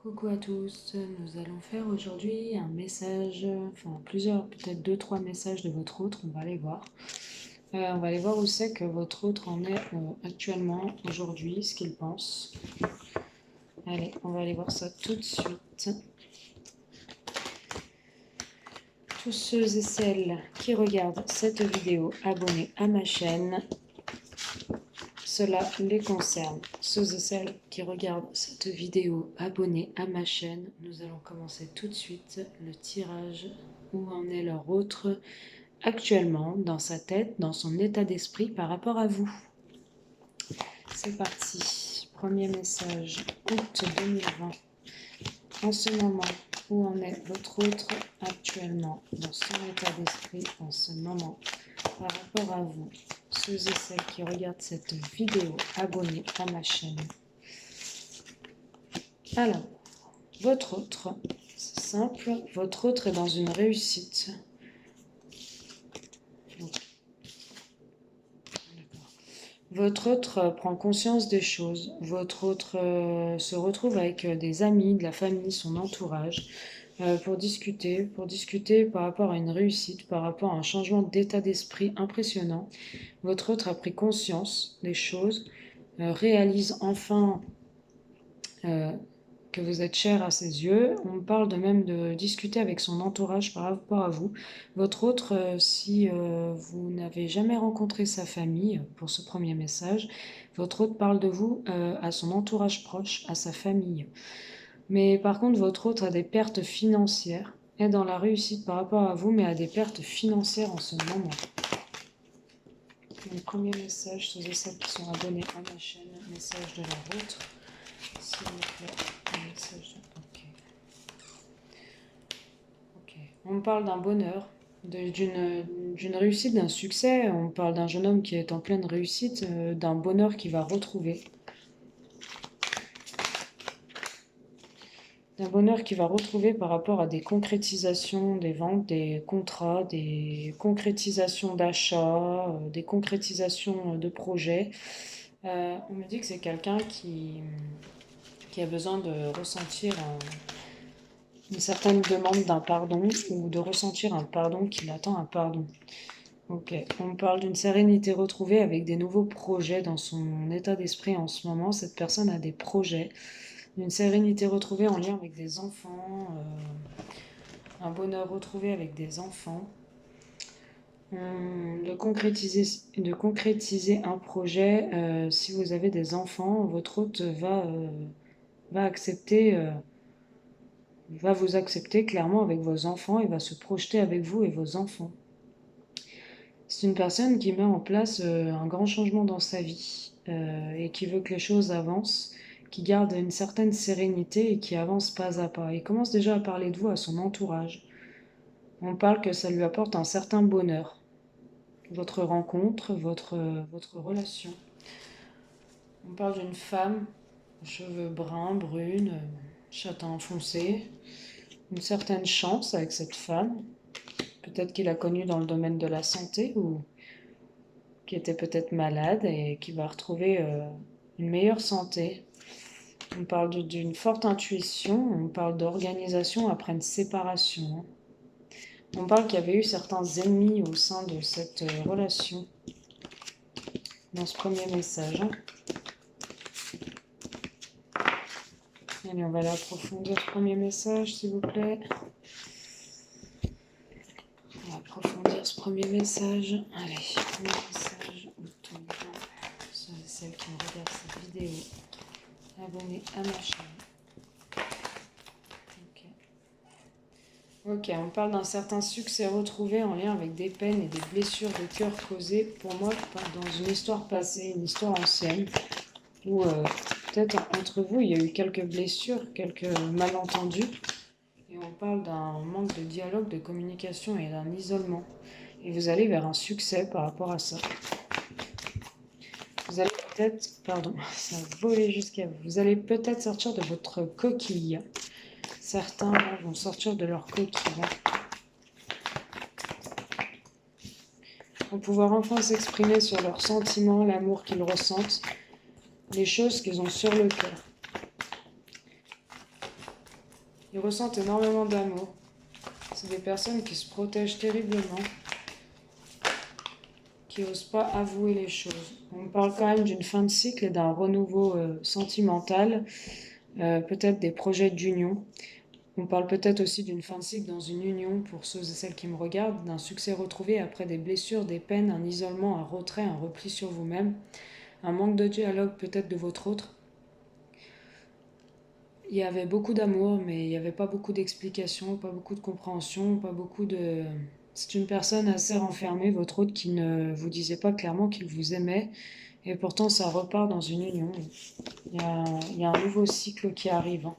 Coucou à tous, nous allons faire aujourd'hui un message, enfin plusieurs, peut-être deux, trois messages de votre autre, on va aller voir. On va aller voir où c'est que votre autre en est actuellement, aujourd'hui, ce qu'il pense. Allez, on va aller voir ça tout de suite. Tous ceux et celles qui regardent cette vidéo, abonnez à ma chaîne. Cela les concerne. Ceux et celles qui regardent cette vidéo, abonnez à ma chaîne. Nous allons commencer tout de suite le tirage. Où en est leur autre actuellement dans sa tête, dans son état d'esprit par rapport à vous. C'est parti. Premier message, août 2020. En ce moment, où en est votre autre actuellement dans son état d'esprit en ce moment par rapport à vous. Ceux et celles qui regardent cette vidéo, abonnez à ma chaîne. Alors, votre autre, c'est simple, votre autre est dans une réussite. Votre autre prend conscience des choses. Votre autre se retrouve avec des amis, de la famille, son entourage, pour discuter par rapport à une réussite, par rapport à un changement d'état d'esprit impressionnant. Votre autre a pris conscience des choses, réalise enfin que vous êtes cher à ses yeux. On parle de même de discuter avec son entourage par rapport à vous. Votre autre, si vous n'avez jamais rencontré sa famille, pour ce premier message, votre autre parle de vous à son entourage proche, à sa famille. Mais par contre, votre autre a des pertes financières, est dans la réussite par rapport à vous, mais a des pertes financières en ce moment. Le premier message, ceux et celles qui sont abonnés à ma chaîne, message de leur autre, s'il vous plaît. Ok. On parle d'un bonheur, d'une réussite, d'un succès. On parle d'un jeune homme qui est en pleine réussite, d'un bonheur qu'il va retrouver. D'un bonheur qu'il va retrouver par rapport à des concrétisations des ventes, des contrats, des concrétisations d'achats, des concrétisations de projets. On me dit que c'est quelqu'un qui a besoin de ressentir une certaine demande d'un pardon ou de ressentir un pardon qu'il attend un pardon. Ok, on parle d'une sérénité retrouvée avec des nouveaux projets dans son état d'esprit en ce moment. Cette personne a des projets, une sérénité retrouvée en lien avec des enfants, un bonheur retrouvé avec des enfants. De concrétiser un projet, si vous avez des enfants, votre hôte va accepter, va vous accepter clairement avec vos enfants et va se projeter avec vous et vos enfants. C'est une personne qui met en place un grand changement dans sa vie et qui veut que les choses avancent, qui garde une certaine sérénité et qui avance pas à pas. Il commence déjà à parler de vous à son entourage. On parle que ça lui apporte un certain bonheur. Votre rencontre, votre relation. On parle d'une femme, cheveux bruns, brunes, châtain foncé. Une certaine chance avec cette femme. Peut-être qu'il a connu dans le domaine de la santé ou qui était peut-être malade et qui va retrouver une meilleure santé. On parle d'une forte intuition, on parle d'organisation après une séparation. On parle qu'il y avait eu certains ennemis au sein de cette relation dans ce premier message. Allez, on va aller approfondir ce premier message, s'il vous plaît. On va approfondir ce premier message. Allez, premier message, ceux et celles qui regardent cette vidéo, abonnez à ma chaîne. Ok, on parle d'un certain succès retrouvé en lien avec des peines et des blessures de cœur causées, pour moi, dans une histoire passée, une histoire ancienne, où peut-être entre vous, il y a eu quelques blessures, quelques malentendus, et on parle d'un manque de dialogue, de communication et d'un isolement. Et vous allez vers un succès par rapport à ça. Vous allez peut-être, pardon, ça a volé jusqu'à vous. Vous allez peut-être sortir de votre coquille. Certains vont sortir de leur coquille. Vont pouvoir enfin s'exprimer sur leurs sentiments, l'amour qu'ils ressentent, les choses qu'ils ont sur le cœur. Ils ressentent énormément d'amour. C'est des personnes qui se protègent terriblement, qui n'osent pas avouer les choses. On parle quand même d'une fin de cycle et d'un renouveau sentimental, peut-être des projets d'union. On parle peut-être aussi d'une fin de cycle dans une union pour ceux et celles qui me regardent, d'un succès retrouvé après des blessures, des peines, un isolement, un retrait, un repli sur vous-même, un manque de dialogue peut-être de votre autre. Il y avait beaucoup d'amour, mais il n'y avait pas beaucoup d'explications, pas beaucoup de compréhension, pas beaucoup de... C'est une personne assez renfermée, votre autre, qui ne vous disait pas clairement qu'il vous aimait, et pourtant ça repart dans une union. Il y a un nouveau cycle qui arrive, hein.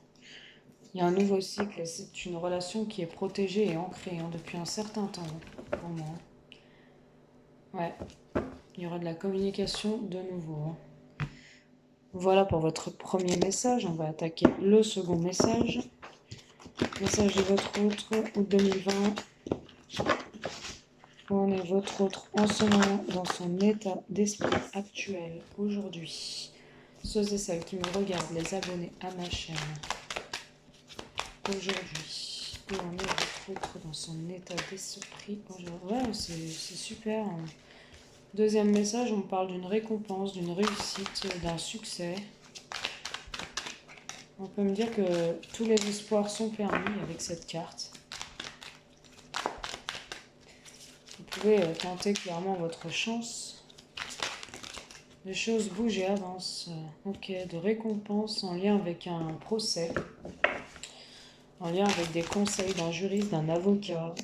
Il y a un nouveau cycle, et c'est une relation qui est protégée et ancrée depuis un certain temps, pour moi. Ouais, il y aura de la communication de nouveau. Voilà pour votre premier message. On va attaquer le second message. Message de votre autre, août 2020. Où en est votre autre en ce moment dans son état d'esprit actuel, aujourd'hui? Ceux et celles qui me regardent, les abonnés à ma chaîne. Aujourd'hui, où en est votre autre dans son état d'esprit aujourd'hui? Ouais, c'est super. Deuxième message, on parle d'une récompense, d'une réussite, d'un succès. On peut me dire que tous les espoirs sont permis avec cette carte. Vous pouvez tenter clairement votre chance. Les choses bougent et avancent. Ok, de récompense en lien avec un procès, en lien avec des conseils d'un juriste, d'un avocat,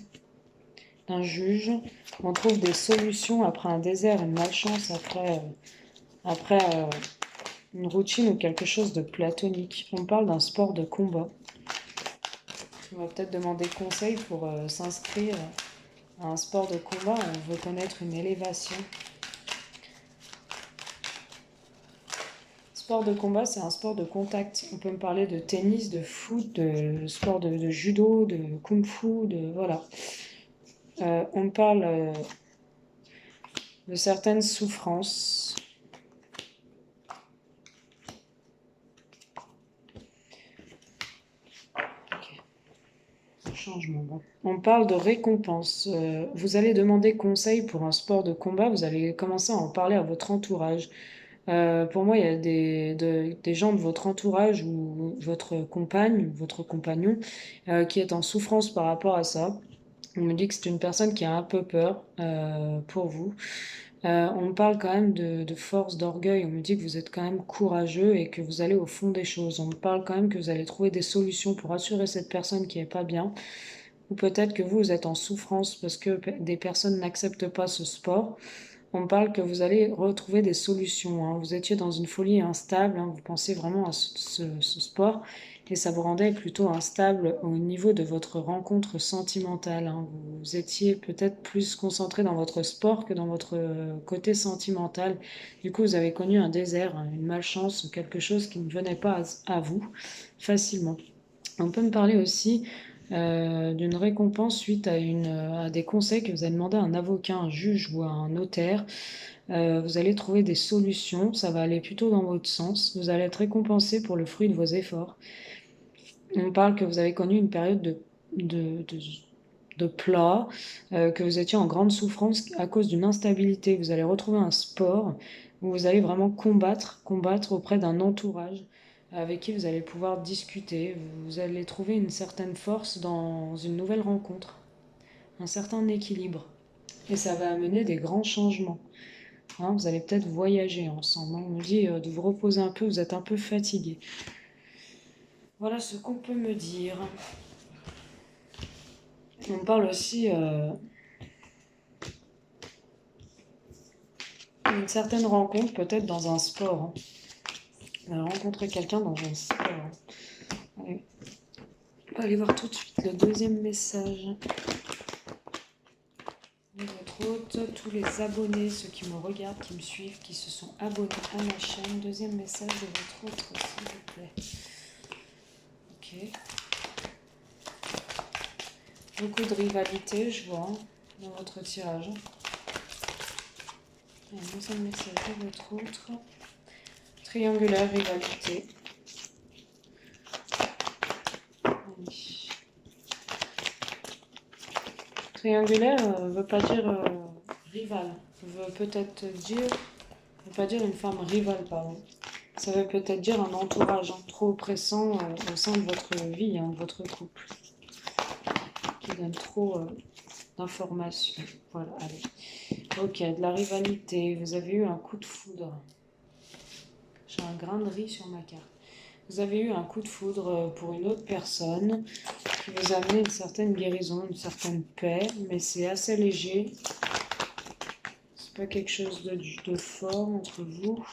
d'un juge. On trouve des solutions après un désert, une malchance, après une routine ou quelque chose de platonique. On parle d'un sport de combat. On va peut-être demander conseil pour s'inscrire à un sport de combat. On veut connaître une élévation. Sport de combat, c'est un sport de contact. On peut me parler de tennis, de foot, de sport de judo, de kung-fu, de voilà. On me parle de certaines souffrances. Ok. Un changement. Bon. On parle de récompense. Vous allez demander conseil pour un sport de combat. Vous allez commencer à en parler à votre entourage. Pour moi, il y a des gens de votre entourage ou votre compagne, votre compagnon, qui est en souffrance par rapport à ça. On me dit que c'est une personne qui a un peu peur pour vous. On me parle quand même de force, d'orgueil. On me dit que vous êtes quand même courageux et que vous allez au fond des choses. On me parle quand même que vous allez trouver des solutions pour assurer cette personne qui est pas bien. Ou peut-être que vous êtes en souffrance parce que des personnes n'acceptent pas ce sport. On me parle que vous allez retrouver des solutions, hein. Vous étiez dans une folie instable, hein. Vous pensez vraiment à ce sport et ça vous rendait plutôt instable au niveau de votre rencontre sentimentale, hein. Vous étiez peut-être plus concentré dans votre sport que dans votre côté sentimental. Du coup, vous avez connu un désert, hein, une malchance ou quelque chose qui ne venait pas à vous facilement. On peut me parler aussi d'une récompense suite à des conseils que vous avez demandé à un avocat, un juge ou à un notaire. Vous allez trouver des solutions, ça va aller plutôt dans votre sens. Vous allez être récompensé pour le fruit de vos efforts. On parle que vous avez connu une période de, de, de plat, que vous étiez en grande souffrance à cause d'une instabilité. Vous allez retrouver un sport où vous allez vraiment combattre auprès d'un entourage avec qui vous allez pouvoir discuter. Vous allez trouver une certaine force dans une nouvelle rencontre, un certain équilibre. Et ça va amener des grands changements. Hein, vous allez peut-être voyager ensemble, hein. On me dit de vous reposer un peu, vous êtes un peu fatigué. Voilà ce qu'on peut me dire. On parle aussi d'une certaine rencontre, peut-être dans un sport, hein. Rencontrer quelqu'un dans un sport, hein. Allez. On va aller voir tout de suite le deuxième message de votre hôte, tous les abonnés, ceux qui me regardent, qui me suivent, qui se sont abonnés à ma chaîne. Deuxième message de votre hôte, s'il vous plaît. Ok. Beaucoup de rivalité, je vois, hein, dans votre tirage. Et un deuxième message de votre autre. Triangulaire, rivalité. Allez. Triangulaire veut pas dire rival. Veut peut-être dire, veut pas dire une femme rivale, pardon. Ça veut peut-être dire un entourage trop oppressant au sein de votre vie, de votre couple, qui donne trop d'informations. Voilà, allez. Ok, de la rivalité. Vous avez eu un coup de foudre. J'ai un grain de riz sur ma carte. Vous avez eu un coup de foudre pour une autre personne qui vous a amené une certaine guérison, une certaine paix, mais c'est assez léger. C'est pas quelque chose de fort entre vous.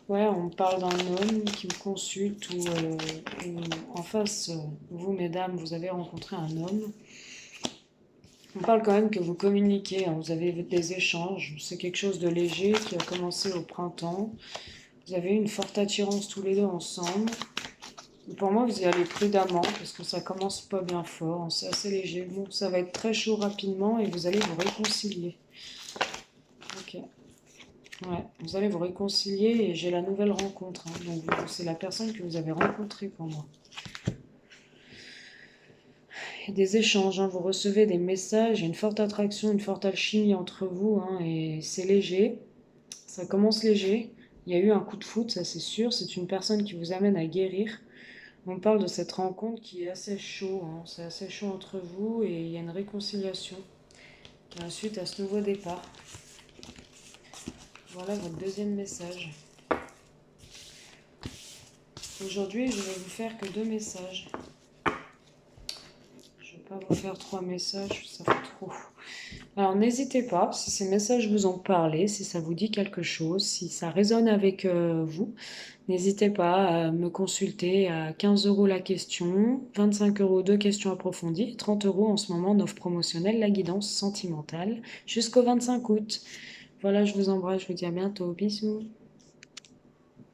Ouais, on parle d'un homme qui me consulte ou en face, vous, mesdames, vous avez rencontré un homme. On parle quand même que vous communiquez, hein, vous avez des échanges. C'est quelque chose de léger qui a commencé au printemps. Vous avez une forte attirance tous les deux ensemble. Pour moi, vous y allez prudemment parce que ça commence pas bien fort, hein, c'est assez léger. Bon, ça va être très chaud rapidement et vous allez vous réconcilier. Ok. Ouais, vous allez vous réconcilier et j'ai la nouvelle rencontre, hein. Donc c'est la personne que vous avez rencontrée pour moi. Il y a des échanges, hein, vous recevez des messages, il y a une forte attraction, une forte alchimie entre vous, hein, et c'est léger. Ça commence léger. Il y a eu un coup de foot, ça c'est sûr. C'est une personne qui vous amène à guérir. On parle de cette rencontre qui est assez chaud, hein. C'est assez chaud entre vous et il y a une réconciliation suite à ce nouveau départ. Voilà votre deuxième message. Aujourd'hui, je vais vous faire que 2 messages. Je ne vais pas vous faire 3 messages, ça fait trop. Alors n'hésitez pas, si ces messages vous ont parlé, si ça vous dit quelque chose, si ça résonne avec vous, n'hésitez pas à me consulter à 15 € la question, 25 € 2 questions approfondies, 30 € en ce moment d'offre promotionnelle, la guidance sentimentale, jusqu'au 25 août. Voilà, je vous embrasse, je vous dis à bientôt, bisous.